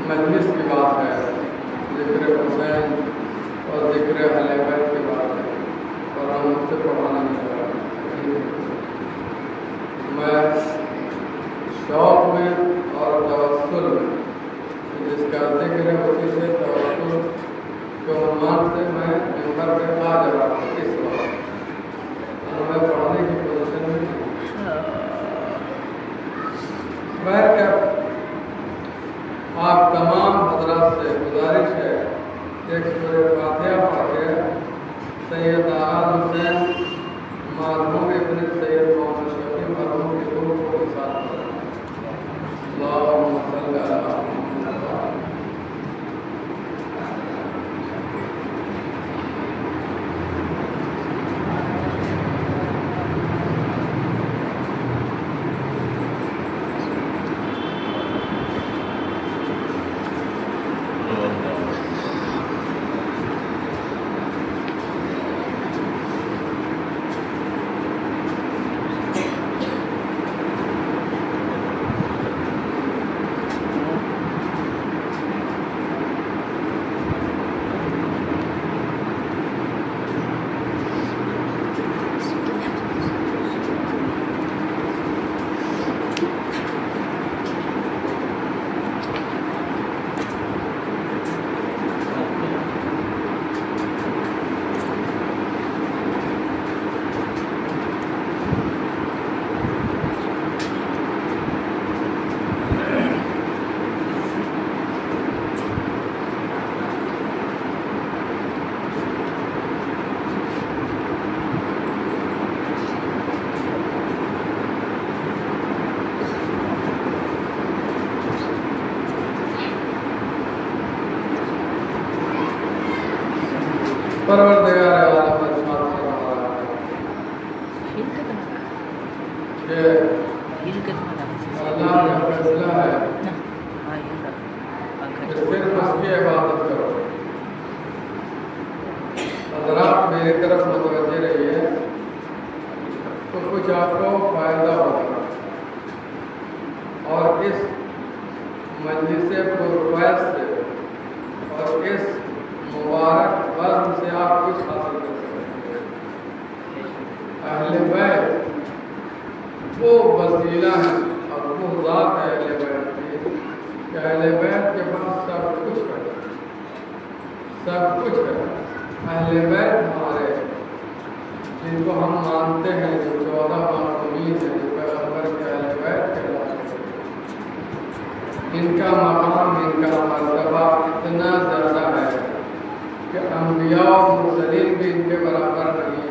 مجلس کی بات ہے، ذکر حسین اور ذکر اہل بیت کی بات ہے، اور ہم اس سے پڑھانا نہیں چاہتے۔ میں شوق میں اور توسل میں، جس کا ذکر ہے اسی سے توسل کے عنوان سے میں ممبر پہ آ جا رہا ہوں اس وقت، اور میں پڑھنے کی پوزیشن میں نہیں۔ آپ تمام حضرات سے گزارش ہے ایک سورہ فاتحہ پڑھ کے سید اعلیٰ حسین مرحوم ابن سید محمد شفیع مرحوم کی روح کو ساتھ کریں۔ اللہم صلی علی محمد۔ پروردگار عالم ارشاد فرما رہا ہے کہ اللہ کا فیصلہ ہے کہ صرف اس کی عبادت کرو۔ حضرات میری طرف متوجہ رہیے تو کچھ آپ کو فائدہ ہوگا، اور اس مجلس پرفیض سے اور اس مبارک وزن سے آپ کچھ حاصل کر سکتے ہیں۔ اہل بیت وہ وسیلہ ہیں اور وہ ذات ہے اہل بیت کی کہ اہل بیت کے پاس سب کچھ ہے، سب کچھ ہے۔ اہل بیت ہمارے جن کو ہم مانتے ہیں، جو 14 معصومین ہیں، جو پیغمبر کے اہل بیت کہلاتے ہیں، ان کا مقام، ان کا مرتبہ اتنا زیادہ ہے کہ انبیاء و مرسلین بھی ان کے برابر نہیں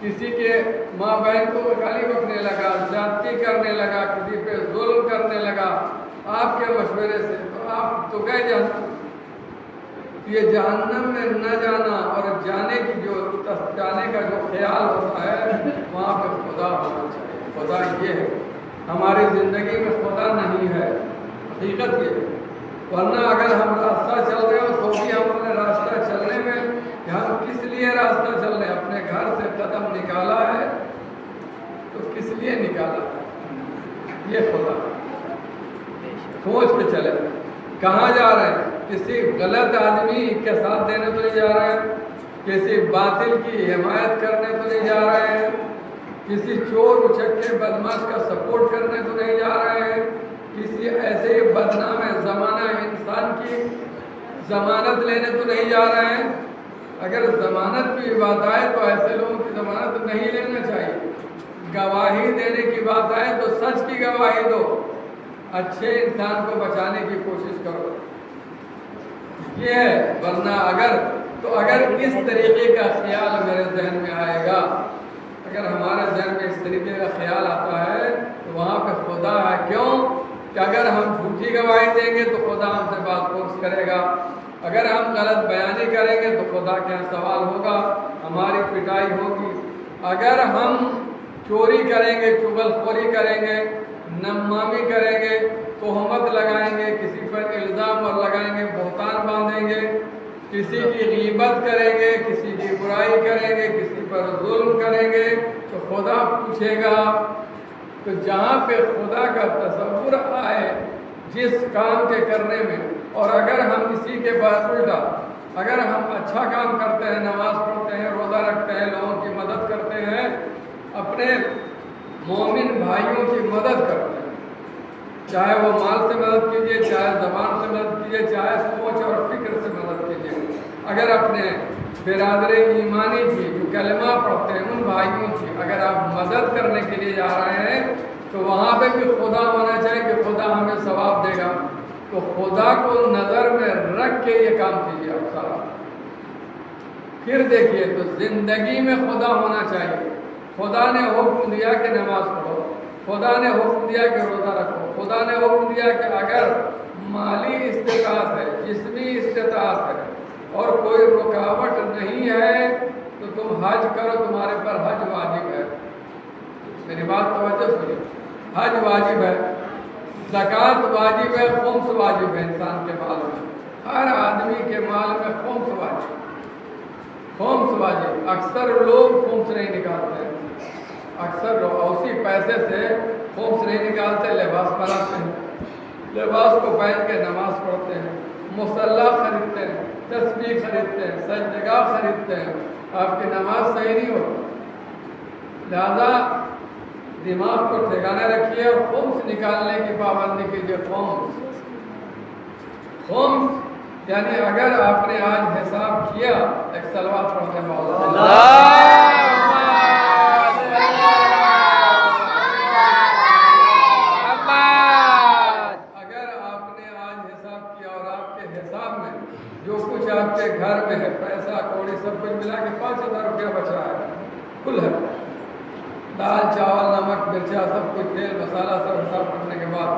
کسی کے ماں بہن کو گالی بکنے لگا، زیادتی کرنے لگا، کسی پہ ظلم کرنے لگا آپ کے مشورے سے، تو آپ تو گئے جہنم۔ یہ جہنم میں نہ جانا اور جانے کا جو خیال ہوتا ہے وہاں پہ خدا ہونا چاہیے۔ خدا یہ ہے، ہماری زندگی میں خدا نہیں ہے، حقیقت یہ ہے۔ ورنہ اگر ہم راستہ چل رہے ہو تو بھی ہمارے راستہ چلنے میں کہ ہم کس لیے راستہ چل رہے ہیں، اپنے گھر سے قدم نکالا ہے تو کس لیے نکالا ہے، یہ خدا سوچ کے چلے کہاں جا رہے ہیں۔ کسی غلط آدمی کے ساتھ دینے تو نہیں جا رہے ہیں، کسی باطل کی حمایت کرنے تو نہیں جا رہے ہیں، کسی چور اچکے بدماش کا سپورٹ کرنے تو نہیں جا رہے ہیں، کسی ایسے ہی بدنام زمانہ انسان کی ضمانت لینے تو نہیں جا رہے ہیں۔ اگر ضمانت کی بات آئے تو ایسے لوگوں کی ضمانت نہیں لینا چاہیے۔ گواہی دینے کی بات آئے تو سچ کی گواہی دو، اچھے انسان کو بچانے کی کوشش کرو، یہ ہے۔ ورنہ اگر اس طریقے کا خیال میرے ذہن میں آئے گا، اگر ہمارے ذہن میں اس طریقے کا خیال آتا ہے تو وہاں پہ خدا ہے۔ کیوں کہ اگر ہم جھوٹی گواہی دیں گے تو خدا ہم سے بات پرس کرے گا، اگر ہم غلط بیانی کریں گے تو خدا کے یہاں سوال ہوگا، ہماری پٹائی ہوگی، اگر ہم چوری کریں گے، چغل خوری کریں گے، نمامی کریں گے، تہمت لگائیں گے، کسی پر الزام اور لگائیں گے، بہتان باندھیں گے، کسی کی غیبت کریں گے، کسی کی برائی کریں گے، کسی پر ظلم کریں گے تو خدا پوچھے گا۔ تو جہاں پہ خدا کا تصور آئے جس کام کے کرنے میں، اور اگر ہم اسی کے بعد الٹا، اگر ہم اچھا کام کرتے ہیں، نماز پڑھتے ہیں، روزہ رکھتے ہیں، لوگوں کی مدد کرتے ہیں، اپنے مومن بھائیوں کی مدد کرتے ہیں، چاہے وہ مال سے مدد کیجیے، چاہے زبان سے مدد کیجیے، چاہے سوچ اور فکر سے مدد کیجیے، اگر اپنے برادر ایمانی کی جو کلمہ پڑھتے ہیں ان بھائیوں کی اگر آپ مدد کرنے کے لیے جا رہے ہیں تو وہاں پہ بھی خدا ہونا چاہیے کہ خدا ہمیں ثواب دے گا۔ تو خدا کو نظر میں رکھ کے یہ کام کیجیے آپ سارا، پھر دیکھیے تو زندگی میں خدا ہونا چاہیے۔ خدا نے حکم دیا کہ نماز پڑھو، خدا نے حکم دیا کہ روزہ رکھو، خدا نے حکم دیا کہ اگر مالی استطاعت ہے، جسمی استطاعت ہے اور کوئی رکاوٹ نہیں ہے تو تم حج کرو، تمہارے پر حج واجب ہے۔ میری بات توجہ سنیے، حج واجب ہے، زکوٰۃ واجب ہے، خمس واجب ہے انسان کے مال میں، ہر آدمی کے مال میں خمس واجب، خمس واجب۔ اکثر لوگ خمس نہیں نکالتے، اکثر لوگ اسی پیسے سے خمس نہیں نکالتے، لباس بناتے ہیں، لباس کو پہن کے نماز پڑھتے ہیں، مصلی خریدتے ہیں، تسبیح خریدتے ہیں، سجدگاہ خریدتے ہیں، آپ کی نماز صحیح نہیں ہوتی۔ لہذا دماغ کو ٹھکانے رکھیے اور خمس نکالنے کی پابندی کیجیے۔ خمس یعنی اگر آپ نے آج حساب کیا، ایک صلوات پڑھتے ہیں، آپ کے گھر میں ہے پیسہ کوڑی سب کچھ ملا کے 5,000 روپیہ بچا ہے، کل ہے، دال چاول نمک مرچا سب کچھ تیل مسالہ سب حساب کرنے کے بعد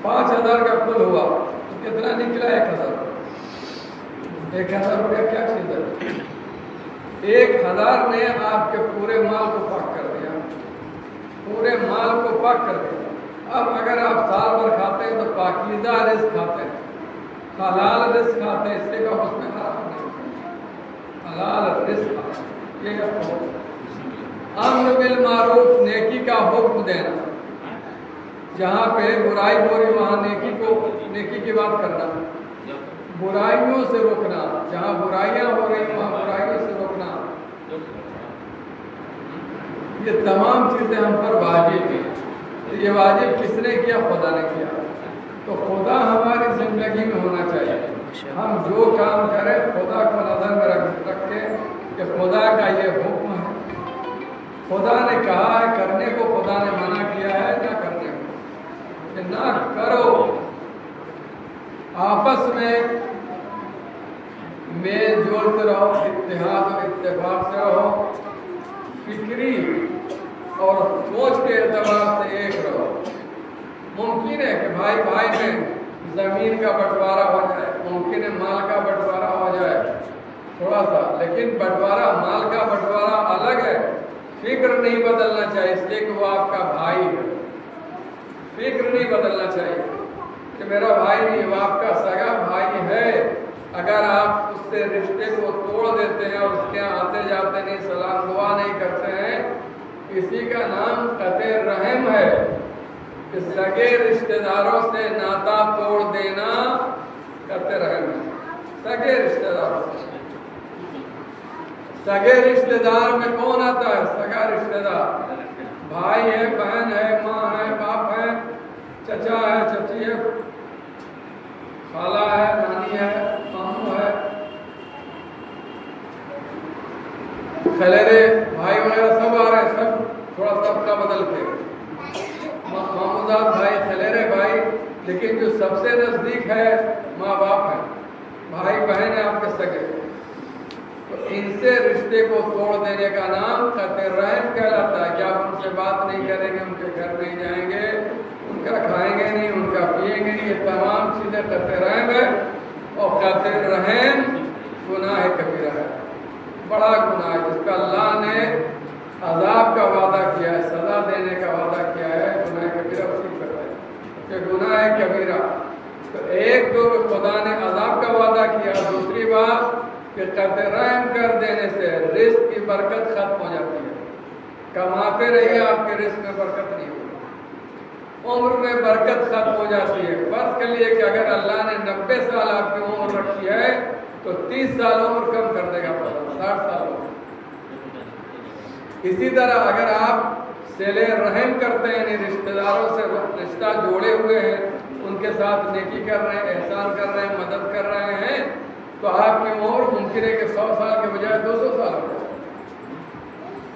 5,000 کا کل ہوا تو کتنا نکلا؟ 1,000۔ 1,000 روپیہ کیا چیز ہے؟ 1,000 نے آپ کے پورے مال کو پاک کر دیا، پورے مال کو پاک کر دیا۔ اب اگر آپ سال بھر کھاتے ہیں تو پاکیزہ رزق کھاتے ہیں، حلال رزق کھاتے ہیں، اس لیے کہ اس میں حرام نہیں، حلال رزق۔ یہ امر بالمعروف، نیکی کا حکم دینا، جہاں پہ برائی ہو رہی وہاں نیکی کی بات کرنا، برائیوں سے روکنا، جہاں برائیاں ہو رہی وہاں برائیوں سے روکنا، یہ تمام چیزیں ہم پر واجب ہیں۔ یہ واجب کس نے کیا؟ خدا نے کیا۔ تو خدا ہماری زندگی میں ہونا چاہیے، ہم جو کام کریں خدا کو نظر میں رکھ کے کہ خدا کا یہ حکم ہے، خدا نے کہا ہے کرنے کو، خدا نے منع کیا ہے نہ کرنے کو، کہ نہ کرو۔ آپس میں میل جول سے رہو، اتحاد اور اتفاق سے رہو، فکری اور سوچ کے اعتبار سے ایک رہو۔ ممکن ہے کہ بھائی بھائی میں زمین کا بٹوارا ہو جائے، ممکن ہے مال کا بٹوارا ہو جائے تھوڑا سا، لیکن بٹوارا مال کا بٹوارا الگ ہے۔ فکر نہیں بدلنا چاہیے اس لیے کہ وہ آپ کا بھائی ہے، فکر نہیں بدلنا چاہیے کہ میرا بھائی نہیں، وہ آپ کا سگا بھائی ہے۔ اگر آپ اس سے رشتے کو توڑ دیتے ہیں اور اس کے یہاں آتے جاتے نہیں، سلام دعا نہیں کرتے ہیں، اسی کا نام قطع رحم ہے۔ کہ سگے رشتہ داروں سے ناتا توڑ دینا قطع رحم ہے۔ سگے رشتہ داروں سے، سگے رشتہ دار میں کون آتا ہے؟ سگا رشتہ دار بھائی ہے، بہن ہے، ماں ہے، باپ ہے، چچا ہے، چچی ہے، خالہ ہے، نانی ہے، ماموں ہے، خلیرے بھائی وغیرہ سب آ رہے ہیں، سب تھوڑا طبقہ بدل کے ماموداد بھائی، خلیرے بھائی، لیکن جو سب سے نزدیک ہے ماں باپ ہے، بھائی بہن ہے آپ کے سگے، تو ان سے رشتے کو توڑ دینے کا نام قطع رحم کہلاتا ہے۔ کہ آپ ان سے بات نہیں کریں گے، ان کے گھر نہیں جائیں گے، ان کا کھائیں گے نہیں، ان کا پیئیں گے نہیں، یہ تمام چیزیں قطع رحم ہے۔ اور قطع رحم گناہ کبیرہ ہے، بڑا گناہ ہے، جس کا اللہ نے عذاب کا وعدہ کیا ہے، سزا دینے کا وعدہ کیا ہے۔ گناہ کبیرہ اسی پر ہے کہ گناہ کبیرہ، تو ایک تو خدا نے عذاب کا وعدہ کیا، دوسری بات کہ قطع رحم کر دینے سے رزق کی برکت ختم ہو جاتی ہے۔ کماتے رہیے، آپ کے رزق میں برکت نہیں ہوگی، عمر میں برکت ختم ہو جاتی ہے۔ فرض کر لیے کہ اگر اللہ نے 90 سال آپ کی عمر رکھی ہے تو 30 سال عمر کم کر دے گا، 60 سال عمر۔ اسی طرح اگر آپ صلہ رحم کرتے ہیں، یعنی رشتہ داروں سے رشتہ جوڑے ہوئے ہیں، ان کے ساتھ نیکی کر رہے ہیں، احسان کر رہے ہیں، مدد کر رہے ہیں، تو آپ کی عمر ممکن ہے کہ 100 سال کے بجائے 200 سال ہو جائے۔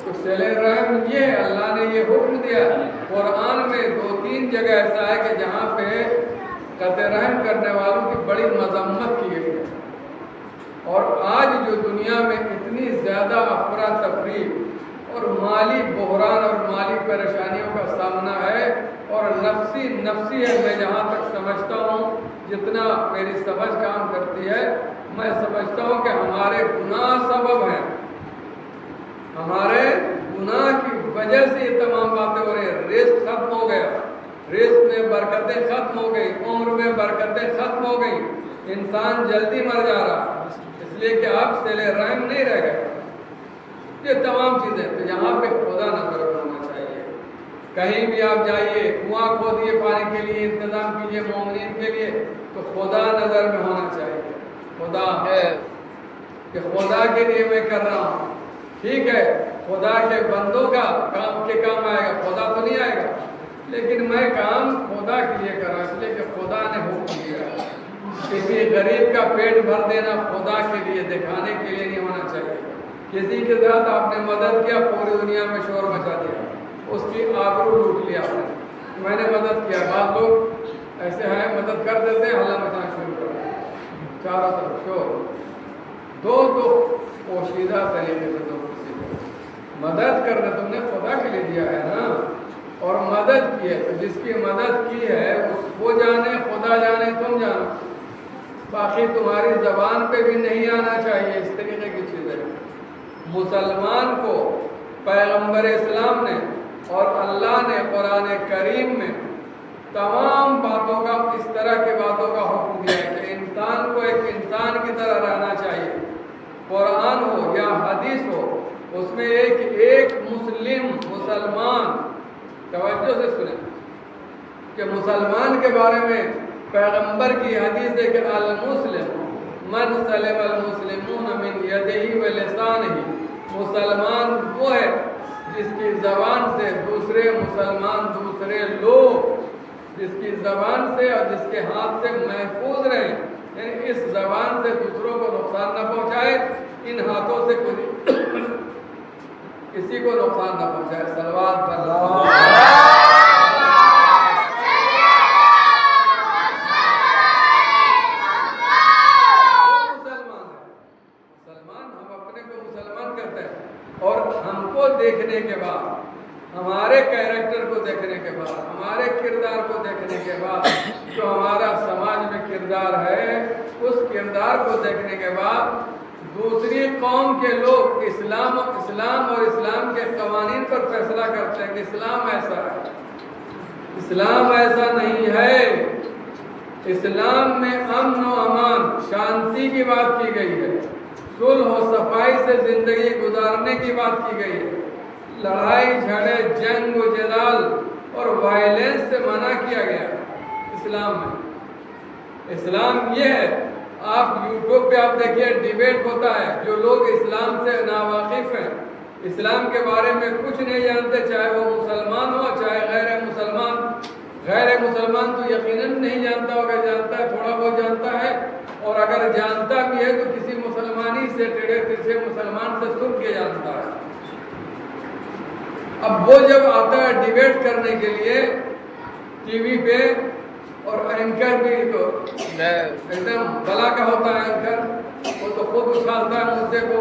تو صلہ رحم یہ ہے، اللہ نے یہ حکم دیا۔ قرآن میں 2-3 جگہ ایسا ہے کہ جہاں پہ قطع رحم کرنے والوں کی بڑی مذمت کی گئی ہے۔ اور آج جو دنیا میں اتنی زیادہ افراتفری اور مالی بحران اور مالی پریشانیوں کا سامنا ہے، اور نفسی ہے، میں جہاں تک سمجھتا ہوں، جتنا میری سمجھ کام کرتی ہے، میں سمجھتا ہوں کہ ہمارے گناہ سبب ہیں، ہمارے گناہ کی وجہ سے یہ تمام باتیں ہو رہی ہیں۔ رزق ختم ہو گیا، رزق میں برکتیں ختم ہو گئی، عمر میں برکتیں ختم ہو گئی، انسان جلدی مر جا رہا اس لیے کہ آپ صلہ رحم نہیں رہ گئے۔ یہ تمام چیزیں، تو یہاں پہ خدا نظر ہونا چاہیے۔ کہیں بھی آپ جائیے، کنواں کھودیے پانی کے لیے، انتظام کیجیے مومنین کے لیے، تو خدا نظر میں ہونا چاہیے۔ خدا ہے کہ خدا کے لیے میں کر رہا ہوں، ٹھیک ہے، خدا کے بندوں کا کام کے کام آئے گا، خدا تو نہیں آئے گا، لیکن میں کام خدا کے لیے کر رہا ہوں، اس لیے کہ خدا نے حکم دیا۔ کسی غریب کا پیٹ بھر دینا خدا کے لیے، دکھانے کے لیے نہیں ہونا چاہیے۔ کسی کے ساتھ آپ نے مدد کیا، پوری دنیا میں شور مچا دیا، اس کی آبرو لوٹ لیا آپ نے، میں نے مدد کیا۔ بعض لوگ ایسے ہیں، مدد کر دیتے ہیں، ہلّا مچانا شروع کر دیتے ہیں، چاروں طرف شور۔ دو پوشیدہ طریقے سے دو کسی کو مدد کرنا، تم نے خدا کے لیے دیا ہے نا، اور مدد کی ہے، تو جس کی مدد کی ہے اس کو جانے، خدا جانے، تم جانو، باقی تمہاری زبان پہ بھی نہیں آنا چاہیے اس طریقے کی چیزیں۔ مسلمان کو پیغمبر اسلام نے اور اللہ نے قرآن کریم میں تمام باتوں کا، اس طرح کی باتوں کا حکم دیا ہے کہ انسان کو ایک انسان کی طرح رہنا چاہیے۔ قرآن ہو یا حدیث ہو، اس میں ایک مسلمان، توجہ سے سنیں کہ مسلمان کے بارے میں پیغمبر کی حدیث ہے کہ المسلم من سلم المسلمون من یدہ و لسانہ، مسلمان وہ ہے جس کی زبان سے دوسرے مسلمان، دوسرے لوگ جس کی زبان سے اور جس کے ہاتھ سے محفوظ رہیں، یعنی اس زبان سے دوسروں کو نقصان نہ پہنچائے، ان ہاتھوں سے کسی کو نقصان نہ پہنچائے۔ صلوات پر مسلمان ہم اپنے کو مسلمان کہتے ہیں، اور ہم کو دیکھنے کیریکٹر کو دیکھنے کے بعد، ہمارے کردار کو دیکھنے کے بعد، جو ہمارا سماج میں کردار ہے اس کردار کو دیکھنے کے بعد دوسری قوم کے لوگ اسلام اور اسلام کے قوانین پر فیصلہ کرتے ہیں کہ اسلام ایسا ہے۔ اسلام ایسا نہیں ہے۔ اسلام میں امن و امان، شانتی کی بات کی گئی ہے، صلح و صفائی سے زندگی گزارنے کی بات کی گئی ہے، لڑائی جھگڑے، جنگ و جدال اور وائلنس سے منع کیا گیا اسلام میں۔ اسلام یہ ہے، آپ یوٹیوب پہ آپ دیکھیے ڈیبیٹ ہوتا ہے، جو لوگ اسلام سے ناواقف ہیں، اسلام کے بارے میں کچھ نہیں جانتے، چاہے وہ مسلمان ہو چاہے غیر مسلمان۔ غیر مسلمان تو یقیناً نہیں جانتا ہوگا، جانتا ہے تھوڑا بہت جانتا ہے، اور اگر جانتا بھی ہے تو کسی مسلمانی سے ٹیڑھے تیسرے مسلمان سے سن کے جانتا ہے۔ اب وہ جب آتا ہے ڈیبیٹ کرنے کے لیے ٹی وی پہ، اور اینکر بھی تو ایک دم بلا کا ہوتا ہے اینکر، وہ تو خود اچھالتا ہے مدعے کو۔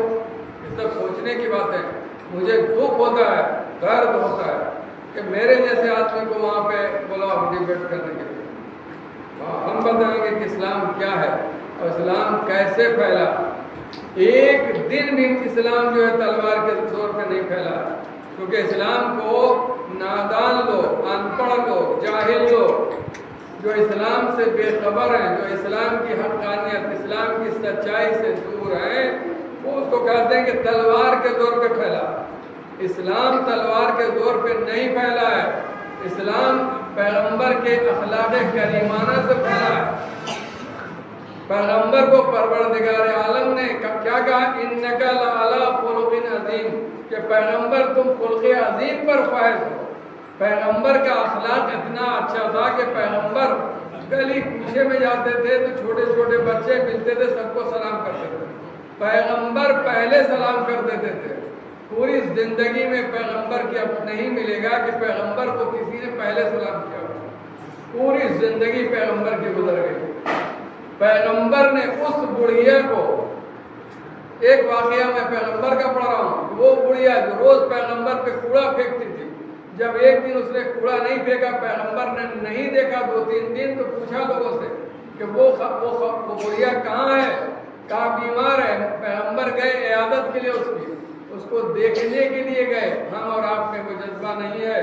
یہ سب سوچنے کی بات ہے۔ مجھے دکھ ہوتا ہے، درد ہوتا ہے کہ میرے جیسے آدمی کو وہاں پہ بلاؤ ڈیبیٹ کرنے کے لیے، ہم بتائیں گے کہ اسلام کیا ہے اور اسلام کیسے پھیلا۔ ایک دن بھی اسلام جو ہے تلوار کے زور پہ نہیں پھیلا، کیونکہ اسلام کو نادان لوگ، ان پڑھ لوگ، جاہل لوگ جو اسلام سے بے خبر ہیں، جو اسلام کی حقانیت، اسلام کی سچائی سے دور ہیں، وہ اس کو کہتے ہیں کہ تلوار کے زور پہ پھیلا۔ اسلام تلوار کے زور پہ نہیں پھیلا ہے، اسلام پیغمبر کے اخلاق کریمانہ سے پھیلا ہے۔ پیغمبر کو پروردگار عالم نے کیا کہا؟ انک لعلی خلق عظیم، کہ پیغمبر تم خلق عظیم پر فائز ہو۔ پیغمبر کا اخلاق اتنا اچھا تھا کہ پیغمبر گلی کوچے میں جاتے تھے تو چھوٹے چھوٹے بچے ملتے تھے، سب کو سلام کرتے تھے۔ پیغمبر پہلے سلام کر دیتے تھے۔ پوری زندگی میں پیغمبر کی اب نہیں ملے گا کہ پیغمبر کو کسی نے پہلے سلام کیا ہو۔ پوری زندگی پیغمبر کی گزر گئی۔ پیغمبر نے اس بڑھیا کو، ایک واقعہ میں پیغمبر کا پڑھ رہا ہوں، وہ بڑھیا جو روز پیغمبر پہ کوڑا پھینکتی تھی، جب ایک دن اس نے کوڑا نہیں پھینکا، پیغمبر نے نہیں دیکھا 2-3 دن، تو پوچھا لوگوں سے کہ وہ بڑھیا کہاں ہے، کہاں بیمار ہے۔ پیغمبر گئے عیادت کے لیے، اس کو دیکھنے کے لیے گئے۔ ہم اور آپ میں کوئی جذبہ نہیں ہے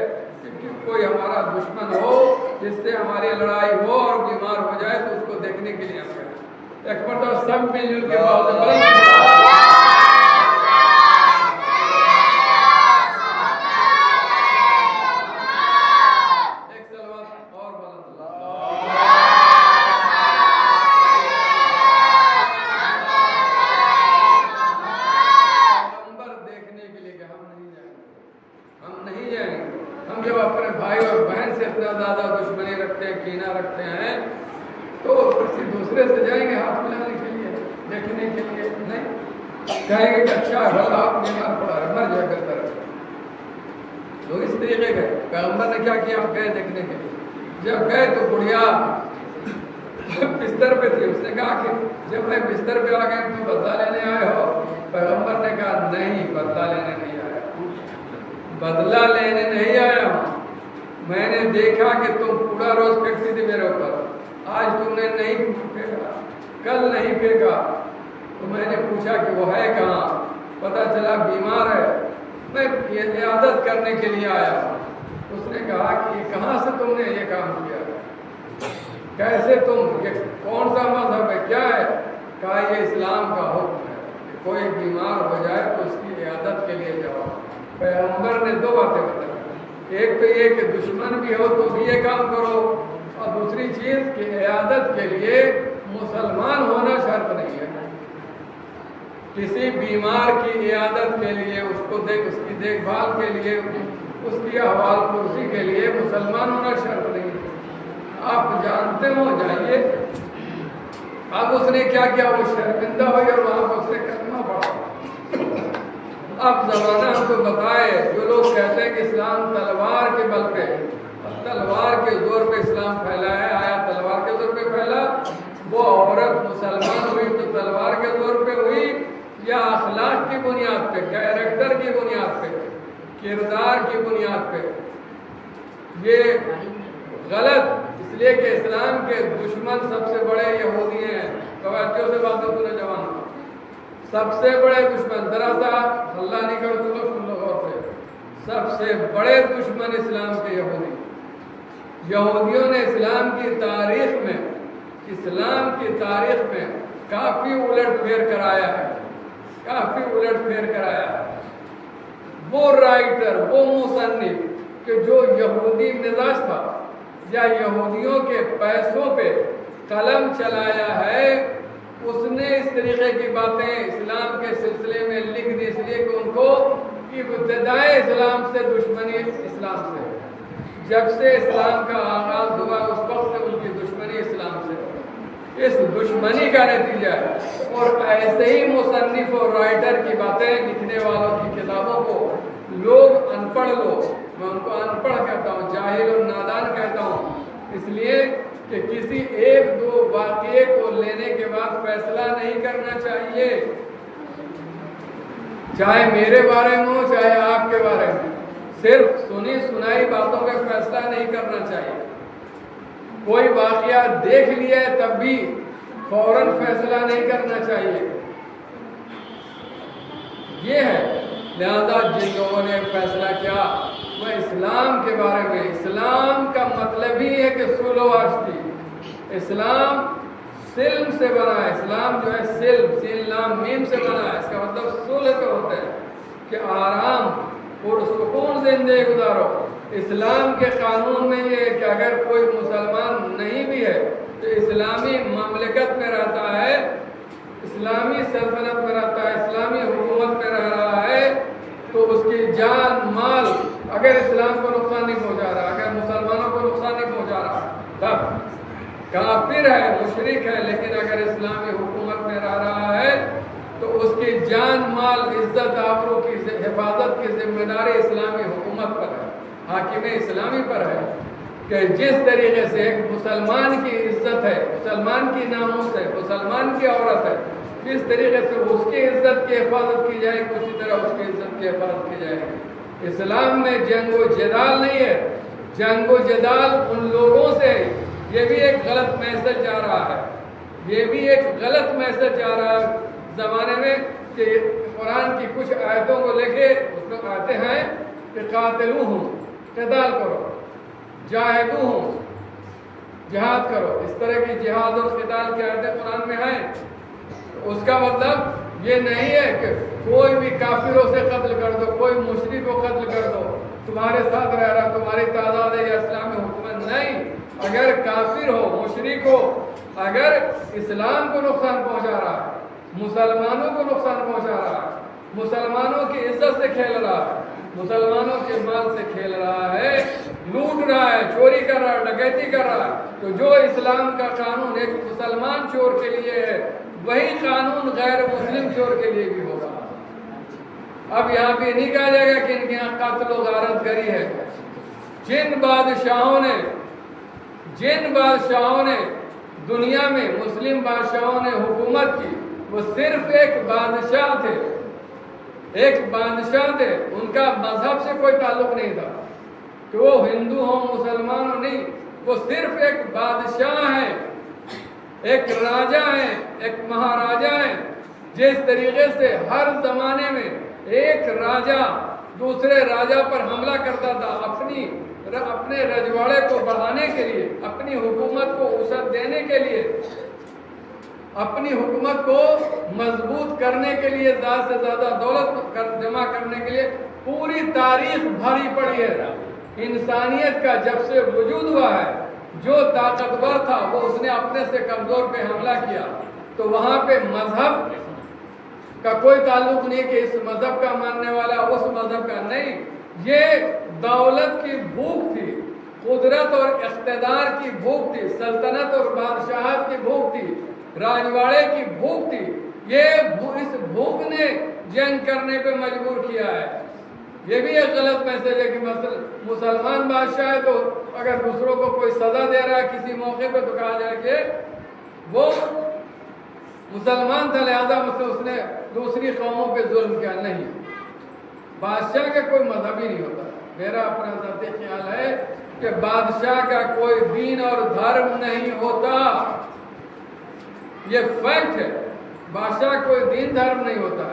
کہ کوئی ہمارا دشمن ہو جس سے ہماری لڑائی ہو اور بیمار ہو جائے تو اس کو دیکھنے کے لیے ہم گئے۔ ایک مرتبہ سب مل جل کے رکھتے ہیں تو کسی دوسرے سے جائیں گے ہاتھ ملانے کے لیے، دیکھنے کے لیے نہیں، کہیں گے کہ اچھا آپ بیمار پڑا ہے، مر جا کرتا رہے۔ تو اس طریقے گئے۔ پیغمبر نے کیا کیا؟ آپ گئے دیکھنے کے لیے۔ جب گئے تو بڑھیا بستر پہ تھی۔ اس نے کہا کہ جب میں بستر پہ آ گئے تو بدلہ لینے آئے ہو؟ پیغمبر نے کہا نہیں، بدلہ لینے نہیں آیا، بدلہ لینے نہیں آیا ہوں۔ میں نے دیکھا کہ تم کوڑا روز پھینکتی تھی میرے اوپر، آج تم نے نہیں پھینکا، کل نہیں پھینکا، تو میں نے پوچھا کہ وہ ہے کہاں؟ پتہ چلا بیمار ہے، میں عیادت کرنے کے لیے آیا۔ اس نے کہا کہ یہ کہاں سے تم نے یہ کام کیا، کیسے تم، یہ کون سا مذہب ہے، کیا ہے؟ کہا یہ اسلام کا حکم ہے کہ کوئی بیمار ہو جائے تو اس کی عیادت کے لیے جاؤ۔ پیغمبر نے 2 باتیں بتائی، ایک تو یہ کہ دشمن بھی ہو تو بھی یہ کام کرو، اور دوسری چیز کہ عیادت کے لیے مسلمان ہونا شرط نہیں ہے۔ کسی بیمار کی عیادت کے لیے، اس کی دیکھ بھال کے لیے، اس کی احوال پرسی کے لیے مسلمان ہونا شرط نہیں ہے۔ آپ جانتے ہو، جائیے۔ اب اس نے کیا کیا؟ وہ شرمندہ ہو گیا اور وہاں پر اس نے کلمہ پڑھا۔ اب زمانہ ہم کو بتائے، جو لوگ کہتے ہیں کہ اسلام تلوار کے بل پہ، تلوار کے زور پہ اسلام پھیلا ہے، آیا تلوار کے زور پہ پھیلا؟ وہ عورت مسلمان ہوئی تو تلوار کے زور پہ ہوئی یا اخلاق کی بنیاد پہ، کیریکٹر کی بنیاد پہ، کردار کی بنیاد پہ؟ یہ غلط، اس لیے کہ اسلام کے دشمن سب سے بڑے یہودی ہیں. توجہ سے باتیں سنیں جوانوں، سب سے بڑے دشمن، ذرا سا ہلہ نہیں کر دو، سن لو غور سے. سب سے بڑے دشمن اسلام کے یہودی. یہودیوں نے اسلام کی تاریخ میں کافی الٹ پھیر کرایا ہے، کافی الٹ پھیر کرایا ہے. وہ رائٹر، وہ مصنف کہ جو یہودی مزاج تھا یا یہودیوں کے پیسوں پہ قلم چلایا ہے، اس نے اس طریقے کی باتیں اسلام کے سلسلے میں لکھ دی، اس لیے کہ ان کو ابتدائے اسلام سے دشمنی اسلام سے، جب سے اسلام کا آغاز ہوا اس وقت سے ان کی دشمنی اسلام سے، اس دشمنی کا نتیجہ ہے. اور ایسے ہی مصنف اور رائٹر کی باتیں لکھنے والوں کی کتابوں کو لوگ ان پڑھ لوگ، میں ان کو ان پڑھ کہتا ہوں، جاہل اور نادان کہتا ہوں، اس لیے کہ کسی ایک دو واقعے کو لینے کے بعد فیصلہ نہیں کرنا چاہیے، چاہے میرے بارے میں ہو چاہے آپ کے بارے میں. صرف سنی سنائی باتوں پہ فیصلہ نہیں کرنا چاہیے. کوئی واقعہ دیکھ لیا ہے تب بھی فوراً فیصلہ نہیں کرنا چاہیے. یہ ہے لہذا جن لوگوں نے فیصلہ کیا وہ اسلام کے بارے میں، اسلام کا مطلب ہی ہے کہ صلح و عشتی. اسلام سلم سے بنا ہے، اسلام جو ہے سلم، سین لام میم سے بنا ہے. اس کا مطلب صلح کا ہوتا ہے کہ آرام اور سکون زندگی گزارو. اسلام کے قانون میں یہ ہے کہ اگر کوئی مسلمان نہیں بھی ہے تو اسلامی مملکت میں رہتا ہے، اسلامی سلطنت میں رہتا ہے، اسلامی حکومت میں رہ رہا ہے، تو اس کی جان مال اگر اسلام کو نقصان نہیں پہنچا رہا، اگر مسلمانوں کو نقصان نہیں پہنچا رہا، تب کافر ہے، مشرک ہے، لیکن اگر اسلامی حکومت میں رہ رہا ہے تو اس کی جان مال عزت آبرو کی حفاظت کی ذمہ داری اسلامی حکومت پر ہے، حاکم اسلامی پر ہے. کہ جس طریقے سے ایک مسلمان کی عزت ہے، مسلمان کی ناموس ہے، مسلمان کی عورت ہے، کس طریقے سے اس کی عزت کی حفاظت کی جائے گی، اسی طرح اس کی عزت کی حفاظت کی جائے گی. اسلام میں جنگ و جدال نہیں ہے، جنگ و جدال ان لوگوں سے، یہ بھی ایک غلط میسج جا رہا ہے، یہ بھی ایک غلط میسج جا رہا ہے زمانے میں کہ قرآن کی کچھ آیتوں کو لے کے اس میں آتے ہیں کہ قاتلوہم، قتال کرو، جاہدوہم، جہاد کرو. اس طرح کی جہاد اور قتال کی آیتیں قرآن میں ہیں. اس کا مطلب یہ نہیں ہے کہ کوئی بھی کافروں سے قتل کر دو، کوئی مشرک کو قتل کر دو، تمہارے ساتھ رہ رہا، تمہاری تعداد ہے یا اسلامی حکومت. نہیں، اگر کافر ہو، مشرک ہو، اگر اسلام کو نقصان پہنچا رہا ہے، مسلمانوں کو نقصان پہنچا رہا ہے، مسلمانوں کی عزت سے کھیل رہا ہے، مسلمانوں کے مال سے کھیل رہا ہے، لوٹ رہا ہے، چوری کر رہا ہے، ڈکیتی کر رہا ہے، تو جو اسلام کا قانون ایک مسلمان چور کے لیے ہے وہی قانون غیر مسلم چور کے لیے بھی ہوگا. اب یہاں پہ نہیں کہا جائے گا کہ ان کے یہاں قتل و غارت گری ہے. جن بادشاہوں نے دنیا میں مسلم بادشاہوں نے حکومت کی، وہ صرف ایک بادشاہ تھے، ان کا مذہب سے کوئی تعلق نہیں تھا کہ وہ ہندو ہوں مسلمان ہوں، نہیں، وہ صرف ایک بادشاہ ہیں، ایک راجہ ہیں، ایک مہاراجہ ہیں. جس طریقے سے ہر زمانے میں ایک راجہ دوسرے راجہ پر حملہ کرتا تھا اپنے رجواڑے کو بڑھانے کے لیے، اپنی حکومت کو وسعت دینے کے لیے، اپنی حکومت کو مضبوط کرنے کے لیے، زیادہ سے زیادہ دولت جمع کرنے کے لیے پوری تاریخ بھری پڑی ہے. انسانیت کا جب سے وجود ہوا ہے، جو طاقتور تھا وہ اس نے اپنے سے کمزور پہ حملہ کیا. تو وہاں پہ مذہب کا کوئی تعلق نہیں کہ اس مذہب کا ماننے والا اس مذہب کا نہیں. یہ دولت کی بھوک تھی، قدرت اور اقتدار کی بھوک تھی، سلطنت اور بادشاہت کی بھوک تھی، راجواڑے کی بھوک تھی. اس بھوک نے جنگ کرنے پہ مجبور کیا ہے. یہ بھی ایک غلط میسج ہے کہ مسلمان بادشاہ ہے تو اگر دوسروں کو کوئی سزا دے رہا ہے کسی موقع پہ تو کہا جائے کہ وہ مسلمان تھا لہذا اس نے دوسری قوموں پہ ظلم کیا. نہیں، بادشاہ کا کوئی مذہب ہی نہیں ہوتا. میرا اپنا ذاتی خیال ہے کہ بادشاہ کا کوئی دین اور دھرم نہیں ہوتا، یہ فیکٹ ہے، بادشاہ کوئی دین دھرم نہیں ہوتا،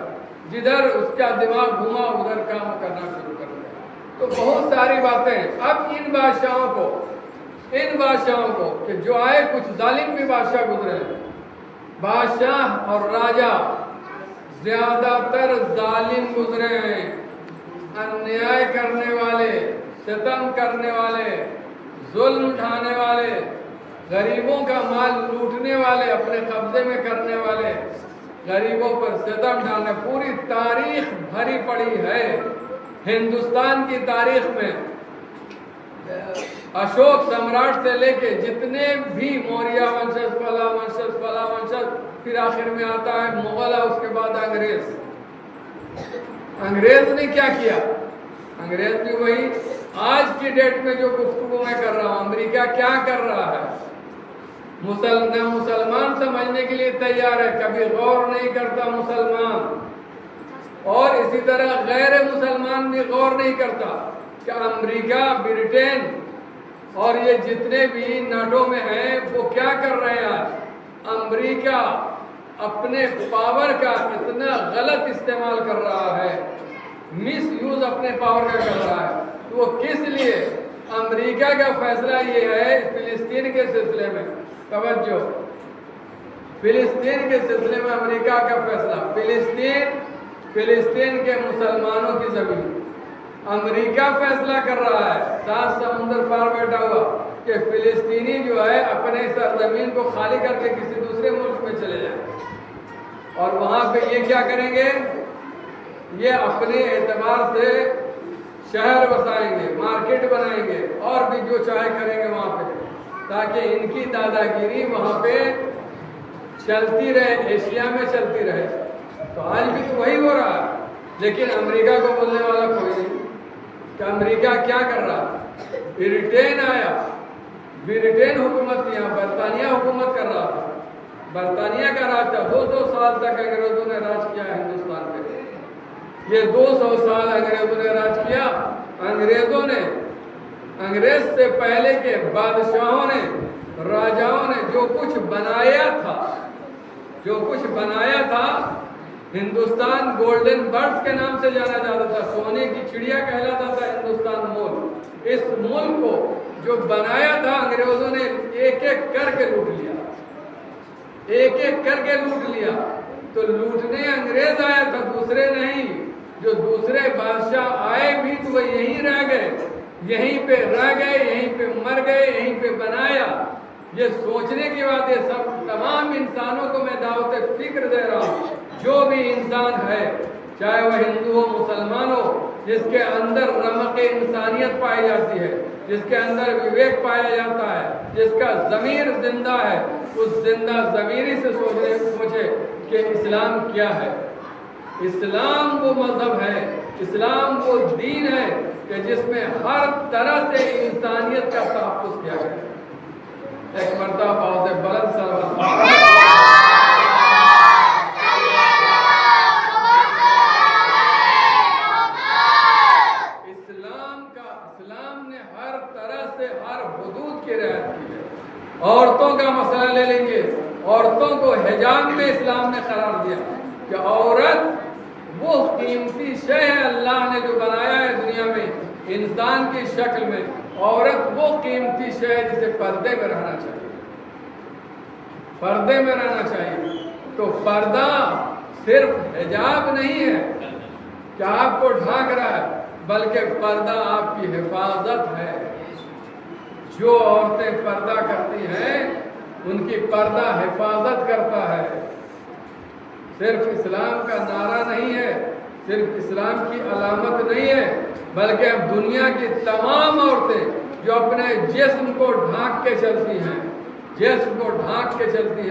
جدھر اس کا دماغ گھوما ادھر کام کرنا شروع کر دیا۔ تو بہت ساری باتیں اب ان بادشاہوں کو کہ جو آئے کچھ ظالم بھی بادشاہ گزرے ہیں، بادشاہ اور راجہ زیادہ تر ظالم گزرے ہیں، انیائے کرنے والے، ستم کرنے والے، ظلم اٹھانے والے، غریبوں کا مال لوٹنے والے، اپنے قبضے میں کرنے والے، غریبوں پر ستم ڈالنے، پوری تاریخ بھری پڑی ہے ہندوستان کی تاریخ میں۔ اشوک سمراٹ سے لے کے جتنے بھی موریہ ونشج، فلاں ونشج، پھر آخر میں آتا ہے مغل، اس کے بعد انگریز نے کیا کیا؟ انگریز بھی وہی آج کی ڈیٹ میں جو گفتگو میں کر رہا ہوں، امریکہ کیا کر رہا ہے؟ مسلمان سمجھنے کے لیے تیار ہے، کبھی غور نہیں کرتا مسلمان، اور اسی طرح غیر مسلمان بھی غور نہیں کرتا کہ امریکہ، برٹین اور یہ جتنے بھی نیٹو میں ہیں وہ کیا کر رہے ہیں آج؟ امریکہ اپنے پاور کا اتنا غلط استعمال کر رہا ہے، مس یوز اپنے پاور کا کر رہا ہے۔ تو وہ کس لیے؟ امریکہ کا فیصلہ یہ ہے فلسطین کے سلسلے میں، توجہ، فلسطین کے سلسلے میں امریکہ کا فیصلہ، فلسطین کے مسلمانوں کی زمین امریکہ فیصلہ کر رہا ہے، 7 سمندر پار بیٹھا ہوا، کہ فلسطینی جو ہے اپنے سرزمین کو خالی کر کے کسی دوسرے ملک میں چلے جائیں، اور وہاں پہ یہ کیا کریں گے؟ یہ اپنے اعتبار سے شہر بسائیں گے، مارکیٹ بنائیں گے، اور بھی جو چاہے کریں گے وہاں پہ، تاکہ ان کی دادا گیری وہاں پہ چلتی رہے، ایشیا میں چلتی رہے۔ تو آج بھی تو وہی ہو رہا ہے، لیکن امریکہ کو بولنے والا کوئی نہیں کہ امریکہ کیا کر رہا۔ برٹین آیا، برٹین حکومت یہاں، برطانیہ حکومت کر رہا تھا، برطانیہ کا راج تھا، 200 سال تک انگریزوں نے راج کیا ہندوستان پہ۔ یہ 200 سال انگریزوں نے راج کیا۔ انگریز سے پہلے کے بادشاہوں نے، راجاؤں نے جو کچھ بنایا تھا، ہندوستان گولڈن برڈز کے نام سے جانا جاتا تھا، سونے کی چڑیا کہلاتا تھا ہندوستان ملک۔ اس ملک کو جو بنایا تھا انگریزوں نے ایک ایک کر کے لوٹ لیا، تو لوٹنے انگریز آیا تھا، دوسرے نہیں۔ جو دوسرے بادشاہ آئے بھی تو وہ یہیں رہ گئے، یہیں پہ مر گئے، یہیں پہ بنایا۔ یہ سوچنے کی بات ہے، سب تمام انسانوں کو میں دعوت فکر دے رہا ہوں، جو بھی انسان ہے، چاہے وہ ہندو ہو، مسلمان ہو، جس کے اندر رمق انسانیت پائی جاتی ہے، جس کے اندر وویک پایا جاتا ہے، جس کا ضمیر زندہ ہے، اس زندہ ضمیری سے سوچے کہ اسلام کیا ہے۔ اسلام وہ مذہب ہے، اسلام وہ دین ہے کہ جس میں ہر طرح سے انسانیت کا تحفظ کیا گیا ہے۔ ایک مرتبہ بہت بلند سلام۔ اسلام نے ہر طرح سے ہر حدود کی رعایت کی ہے۔ عورتوں کا مسئلہ لے لیں گے، عورتوں کو حجاب میں اسلام نے قرار دیا کہ عورت وہ قیمتی شے ہے اللہ نے جو بنایا ہے دنیا میں انسان کی شکل میں، عورت وہ قیمتی شے ہے جسے پردے میں رہنا چاہیے۔ تو پردہ صرف حجاب نہیں ہے کہ آپ کو ڈھانک رہا ہے، بلکہ پردہ آپ کی حفاظت ہے۔ جو عورتیں پردہ کرتی ہیں ان کی پردہ حفاظت کرتا ہے۔ صرف اسلام کا نعرہ نہیں ہے، صرف اسلام کی علامت نہیں ہے، بلکہ اب دنیا کی تمام عورتیں جو اپنے جسم کو ڈھانک کے چلتی ہیں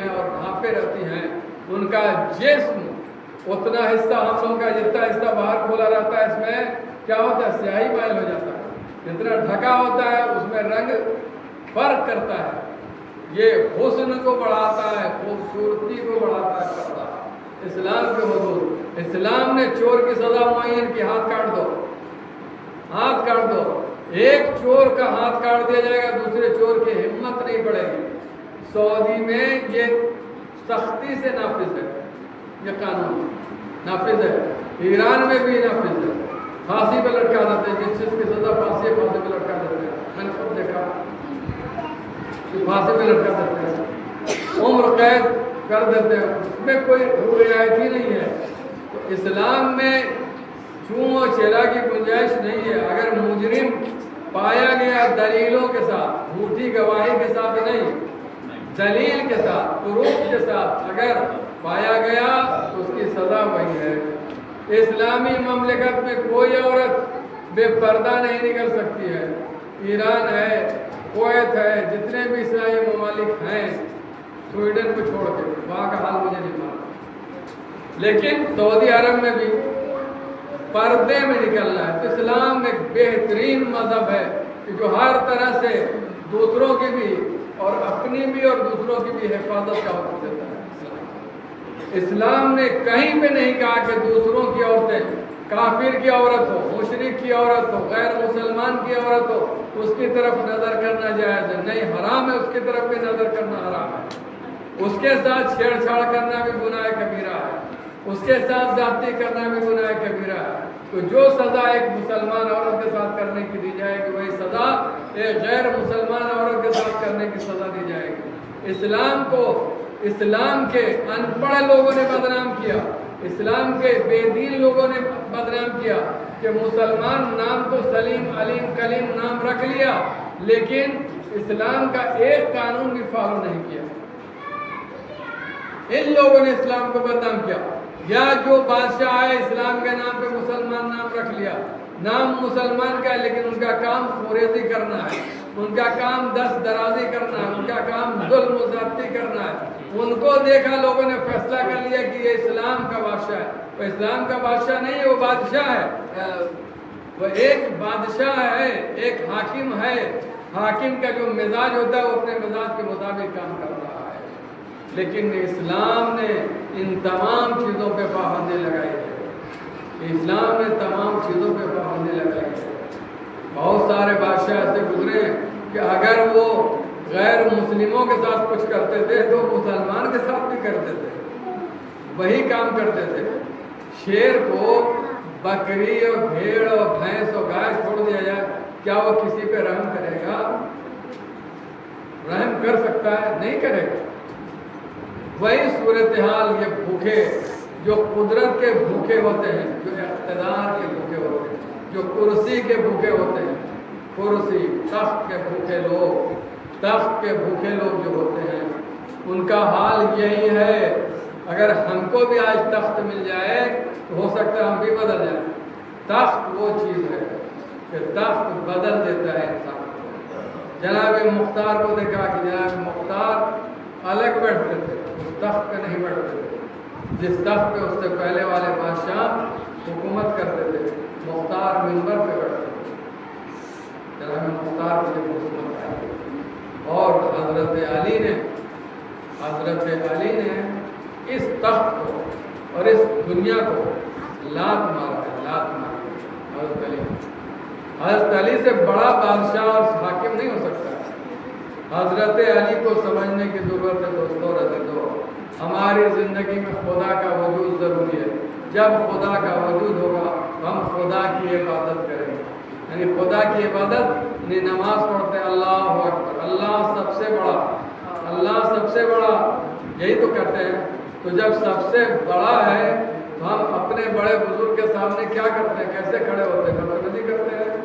اور ڈھانپے رہتی ہیں، ان کا جسم اتنا حصہ، ہم لوگوں کا جتنا حصہ باہر کھولا رہتا ہے، اس میں کیا ہوتا ہے؟ سیاہی مائل ہو جاتا ہے۔ جتنا ڈھکا ہوتا ہے اس میں رنگ فرق کرتا ہے۔ یہ حسن کو بڑھاتا ہے، خوبصورتی کو بڑھاتا ہے۔ اسلام کے حدود، اسلام نے چور کی سزا معین کی، ہاتھ کاٹ دو، ایک چور کا ہاتھ کاٹ دیا جائے گا، دوسرے چور کی ہمت نہیں پڑے گی۔ سعودی میں یہ سختی سے نافذ ہے، یہ قانون نافذ ہے، ایران میں بھی نافذ ہے، پھانسی پہ لٹکا دیتے ہیں، جس چیز کی سزا پھانسی ہے پھانسی پہ لٹکا دیتے ہیں، میں نے خود دیکھا کہ پھانسی پہ لٹکا دیتے ہیں، عمر قید کر دیتے ہیں، اس میں کوئی رعایت ہی نہیں ہے۔ تو اسلام میں چوں و چلا کی گنجائش نہیں ہے۔ اگر مجرم پایا گیا دلیلوں کے ساتھ، جھوٹی گواہی کے ساتھ نہیں، دلیل کے ساتھ، پروف کے ساتھ اگر پایا گیا تو اس کی سزا وہی ہے۔ اسلامی مملکت میں کوئی عورت بے پردہ نہیں نکل سکتی ہے۔ ایران ہے، کویت ہے، جتنے بھی اسلامی ممالک ہیں، سویڈن کو چھوڑ کے، وہاں کا حال مجھے نہیں معلوم، لیکن سعودی عرب میں بھی پردے میں نکلنا ہے۔ تو اسلام ایک بہترین مذہب ہے کہ جو ہر طرح سے دوسروں کی بھی اور اپنی بھی اور دوسروں کی بھی حفاظت کا حکم دیتا ہے۔ اسلام نے کہیں پہ نہیں کہا کہ دوسروں کی عورتیں، کافر کی عورت ہو، مشرک کی عورت ہو، غیر مسلمان کی عورت ہو، اس کی طرف نظر کرنا جائز ہے، نہیں، حرام ہے، اس کی طرف بھی نظر کرنا حرام ہے۔ اس کے ساتھ چھیڑ چھاڑ کرنا بھی گناہ کبیرہ ہے، اس کے ساتھ زیادتی کرنا بھی گناہ کبیرہ ہے۔ تو جو سزا ایک مسلمان عورت کے ساتھ کرنے کی دی جائے گی، وہی سزا ایک غیر مسلمان عورت کے ساتھ کرنے کی سزا دی جائے گی۔ اسلام کو اسلام کے ان پڑھ لوگوں نے بدنام کیا، اسلام کے بے دین لوگوں نے بدنام کیا کہ مسلمان نام تو سلیم علیم کلیم نام رکھ لیا، لیکن اسلام کا ایک قانون بھی فالو نہیں کیا۔ ان لوگوں نے اسلام کو بدنام کیا، یا جو بادشاہ آئے اسلام کے نام پہ مسلمان نام رکھ لیا، نام مسلمان کا ہے لیکن ان کا کام خوریزی کرنا ہے، ان کا کام دست درازی کرنا ہے، ان کا کام ظلم و زیادتی کرنا ہے۔ ان کو دیکھا لوگوں نے فیصلہ کر لیا کہ یہ اسلام کا بادشاہ ہے۔ وہ اسلام کا بادشاہ نہیں ہے، وہ بادشاہ ہے، وہ ایک بادشاہ ہے، ایک حاکم ہے۔ حاکم کا جو مزاج ہوتا ہے وہ اپنے مزاج کے مطابق کام کر رہا ہے، لیکن اسلام نے ان تمام چیزوں پہ پابندی لگائی ہے۔ اسلام نے تمام چیزوں پہ پابندی لگائی ہے۔ بہت سارے بادشاہ ایسے گزرے ہیں کہ اگر وہ غیر مسلموں کے ساتھ کچھ کرتے تھے تو مسلمان کے ساتھ بھی کرتے تھے، وہی کام کرتے تھے۔ شیر کو بکری اور بھیڑ اور بھینس اور گائے چھوڑ دیا جائے، کیا وہ کسی پہ رحم کرے گا؟ رحم کر سکتا ہے؟ نہیں کرے گا۔ وہی صورتحال یہ بھوکے، جو قدرت کے بھوکے ہوتے ہیں، جو اقتدار کے بھوکے ہوتے ہیں، جو کرسی کے بھوکے ہوتے ہیں، کرسی تخت کے بھوکے لوگ، تخت کے بھوکے لوگ جو ہوتے ہیں، ان کا حال یہی ہے۔ اگر ہم کو بھی آج تخت مل جائے تو ہو سکتا ہے ہم بھی بدل جائیں۔ تخت وہ چیز ہے کہ تخت بدل دیتا ہے انسان کو۔ جناب مختار کو دیکھا کہ جناب مختار الگ بیٹھتے تھے، اس تخت پہ نہیں بیٹھتے تھے جس تخت پہ اس سے پہلے والے بادشاہ حکومت کرتے تھے۔ مختار منبر پہ بیٹھتے تھے، جناب مختار کی حکومت آئی، اور حضرت علی نے اس تخت کو اور اس دنیا کو لات مارا ہے، لات مارا ہے۔ حضرت علی سے بڑا بادشاہ اور حاکم نہیں ہو سکتا۔ حضرت علی کو سمجھنے کی ضرورت ہے دوستوں اور عزیزوں۔ ہماری زندگی میں خدا کا وجود ضروری ہے۔ جب خدا کا وجود ہوگا ہم خدا کی عبادت کریں گے، یعنی خدا کی عبادت، یعنی نماز پڑھتے ہیں اللہ اکبر، اللہ سب سے بڑا، اللہ سب سے بڑا، یہی تو کرتے ہیں۔ تو جب سب سے بڑا ہے تو ہم اپنے بڑے بزرگ کے سامنے کیا کرتے ہیں؟ کیسے کھڑے ہوتے ہیں؟ نمازی کرتے ہیں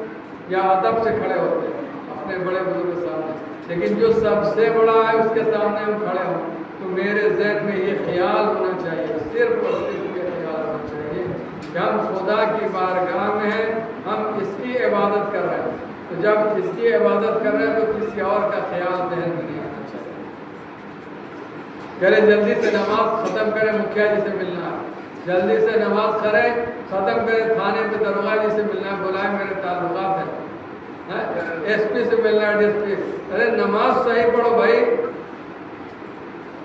یا ادب سے کھڑے ہوتے ہیں اپنے بڑے بزرگ کے سامنے؟ لیکن جو سب سے بڑا ہے اس کے سامنے ہم کھڑے ہوں تو میرے ذہن میں یہ خیال ہونا چاہیے، صرف اور صرف یہ خیال ہونا چاہیے کہ ہم خدا کی بارگاہ میں ہیں، ہم اس کی عبادت کر رہے ہیں۔ تو جب اس کی عبادت کر رہے ہیں تو کسی اور کا خیال ذہن میں نہیں آنا چاہیے۔ کرے جلدی سے نماز ختم کرے، مکھیا جی سے ملنا ہے، جلدی سے نماز کرے ختم کرے، تھانے پہ دروگا جی سے ملنا ہے، بلائے میرے تعلقات ہیں، ایس پی سے ملنا ہے، ڈی ایس پی۔ ارے نماز صحیح پڑھو بھائی۔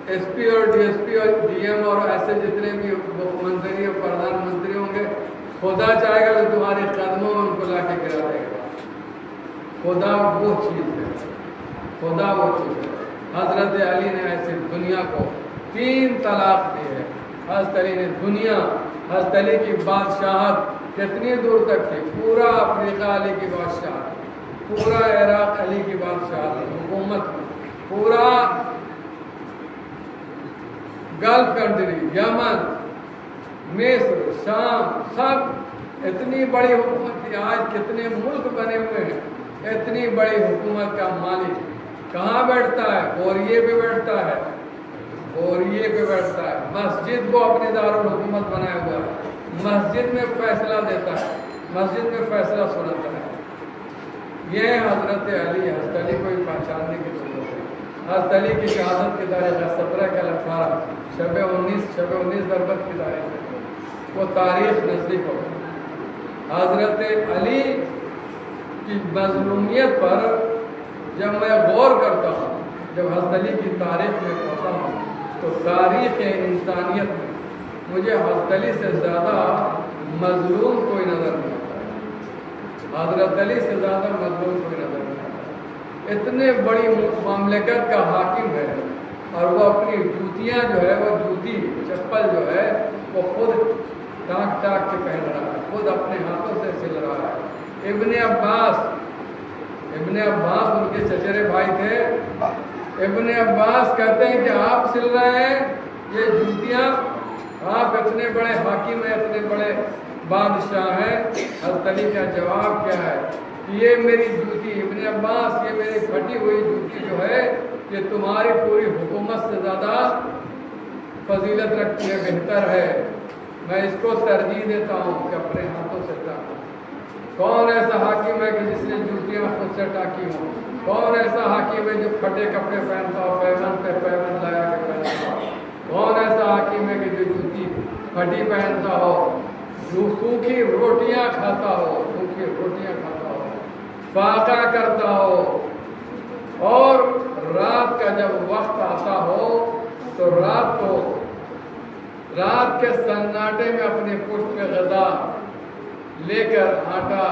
ایس پی اور ڈی ایس پی اور ڈی ایم اور ایسے جتنے بھی منتری اور پردھان منتری ہوں گے، خدا چاہے گا تو تمہارے قدموں میں ان کو لا کے گرا دے گا۔ خدا وہ چیز ہے، خدا وہ چیز ہے۔ حضرت علی نے ایسی دنیا کو 3 طلاق دی ہے۔ حضرت علی نے دنیا، حضرت علی کی بادشاہت کتنی دور تک تھی؟ پورا افریقہ علی کی بادشاہت، پورا عراق علی کی بادشاہت، حکومت، پورا گلف کنٹری، یمن، مصر، شام، سب اتنی بڑی حکومت تھی۔ آج کتنے ملک بنے ہوئے ہیں، اتنی بڑی حکومت کا مالک کہاں بیٹھتا ہے؟ بوریے پہ بیٹھتا ہے، بوریے پہ بیٹھتا ہے۔ مسجد کو اپنی دارالحکومت بنایا ہوا ہے، مسجد میں فیصلہ دیتا ہے، مسجد میں فیصلہ سناتا ہے۔ یہ حضرت علی، حضرت علی کو پہچاننے کی ضرورت ہے۔ حضرت علی کی شہادت کی تاریخ ہے 17/18، شب 19 بربت کی تاریخ ہے، وہ تاریخ نزدیک ہو۔ حضرت علی کی مظلومیت پر جب میں غور کرتا ہوں، جب حضرت علی کی تاریخ میں پڑھتا ہوں، تو تاریخ انسانیت میں مجھے حضرت علی سے زیادہ مظلوم کوئی نظر نہیں آتا، حضرت علی سے زیادہ مظلوم کوئی نظر نہیں آتا۔ اتنے بڑی مملکت کا حاکم ہے، اور وہ اپنی جوتیاں جو ہے، وہ جوتی چپل جو ہے وہ خود ٹاک ٹاک کے پہن رہا ہے، خود اپنے ہاتھوں سے سل رہا ہے۔ ابن عباس ان کے چچرے بھائی تھے، ابن عباس کہتے ہیں کہ آپ سل رہے ہیں یہ جوتیاں، آپ اتنے بڑے حاکم ہیں، اتنے بڑے بادشاہ ہیں۔ حضرت علی کا جواب کیا ہے؟ یہ میری جوتی، ابن عباس، یہ میری پھٹی ہوئی جوتی جو ہے، یہ تمہاری پوری حکومت سے زیادہ فضیلت رکھتی ہے، بہتر ہے، میں اس کو ترجیح دیتا ہوں کہ اپنے ہاتھوں سے ٹاکوں۔ کون ایسا حاکم ہے کہ جس نے جوتیاں خود سے ٹاکی ہوں؟ کون ایسا حاکم ہے جو پھٹے کپڑے پہنتا ہو، پیمن پہ پیمن لگا کے پہنتا ہو؟ کون ایسا حاکم ہے کہ جو جوتی پھٹی پہنتا ہو، جو سوکھی روٹیاں کھاتا ہو، فاقہ کرتا ہو، اور رات کا جب وقت آتا ہو تو رات کے سناٹے میں اپنے پشت پہ غذا لے کر، آٹا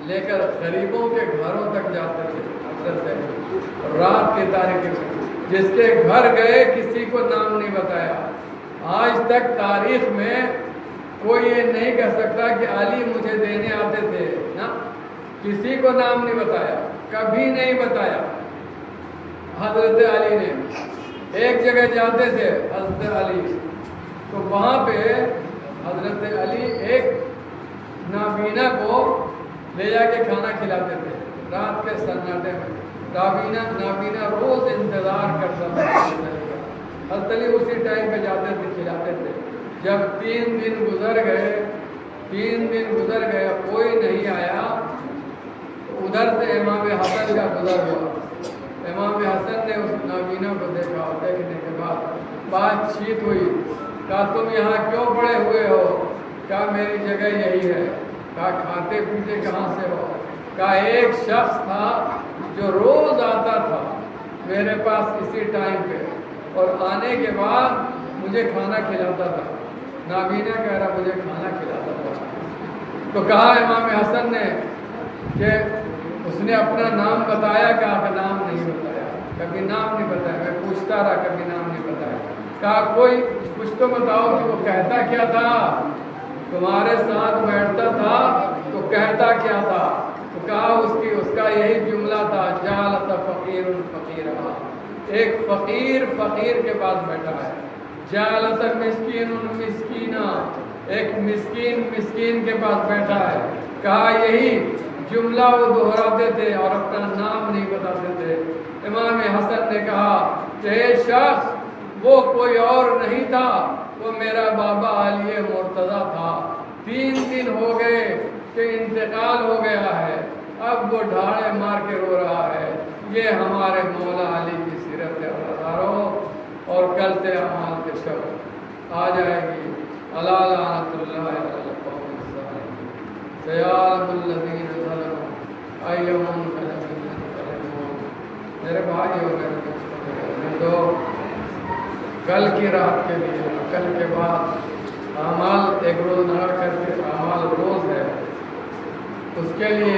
لے کر غریبوں کے گھروں تک جاتے تھے حضرت علی، رات کی تاریکی میں۔ جس کے گھر گئے کسی کو نام نہیں بتایا۔ آج تک تاریخ میں کوئی یہ نہیں کہہ سکتا کہ علی مجھے دینے آتے تھے، نا، کسی کو نام نہیں بتایا، کبھی نہیں بتایا۔ حضرت علی نے ایک جگہ جاتے تھے حضرت علی، تو وہاں پہ حضرت علی ایک نابینا کو لے جا کے کھانا کھلاتے تھے رات کے سناٹے میں۔ نابینا روز انتظار کرتا تھا حضرت علی اسی ٹائم پہ جاتے تھے، کھلاتے تھے۔ جب 3 دن گزر گئے، کوئی نہیں آیا، ادھر سے امام حسن کا گزر ہوا۔ امام حسن نے اس نابینا کو دیکھا، اور دیکھنے کے بعد بات چیت ہوئی، کہا تم یہاں کیوں پڑے ہوئے ہو؟ کہا میری جگہ یہی ہے۔ کہا کھاتے پیتے کہاں سے ہو؟ کہا ایک شخص تھا جو روز آتا تھا میرے پاس اسی ٹائم پہ، اور آنے کے بعد مجھے کھانا کھلاتا تھا۔ نابینا کہہ رہا مجھے کھانا کھلاتا تھا۔ تو کہا امام حسن نے کہ اس نے اپنا نام بتایا؟ کہا کہ نام نہیں بتایا، کبھی نام نہیں بتایا، میں پوچھتا رہا، کبھی نام نہیں بتایا۔ کہا کوئی کچھ تو بتاؤ کہ وہ کہتا کیا تھا؟ تمہارے ساتھ بیٹھتا تھا تو کہتا کیا تھا؟ تو کہا اس کا یہی جملہ تھا، جالت فقیر فقیرہ، ایک فقیر کے پاس بیٹھا ہے، جالت مسکین مسکینہ، ایک مسکین کے پاس بیٹھا ہے۔ کہا یہی جملہ وہ دہراتے تھے اور اپنا نام نہیں بتاتے تھے۔ امام حسن نے کہا کہ اے شخص، وہ کوئی اور نہیں تھا، وہ میرا بابا علی مرتضیٰ تھا۔ 3 دن ہو گئے کہ انتقال ہو گیا ہے، اب وہ ڈھاڑے مار کے رو رہا ہے۔ یہ ہمارے مولا علی کی سیرت ہے ہزاروں، اور کل سے اعمال کے شب آ جائے گی۔ الا لعنۃ اللہ علی القوم الظالمین، سیعلم الذین ظلموا ای منقلب ینقلبون۔ میرے بھائی ہو گئے تو کل کی رات کے لیے، کل کے بعد اعمال ایک روز نہ کر کے اعمال روز ہے، اس کے لیے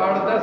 8-10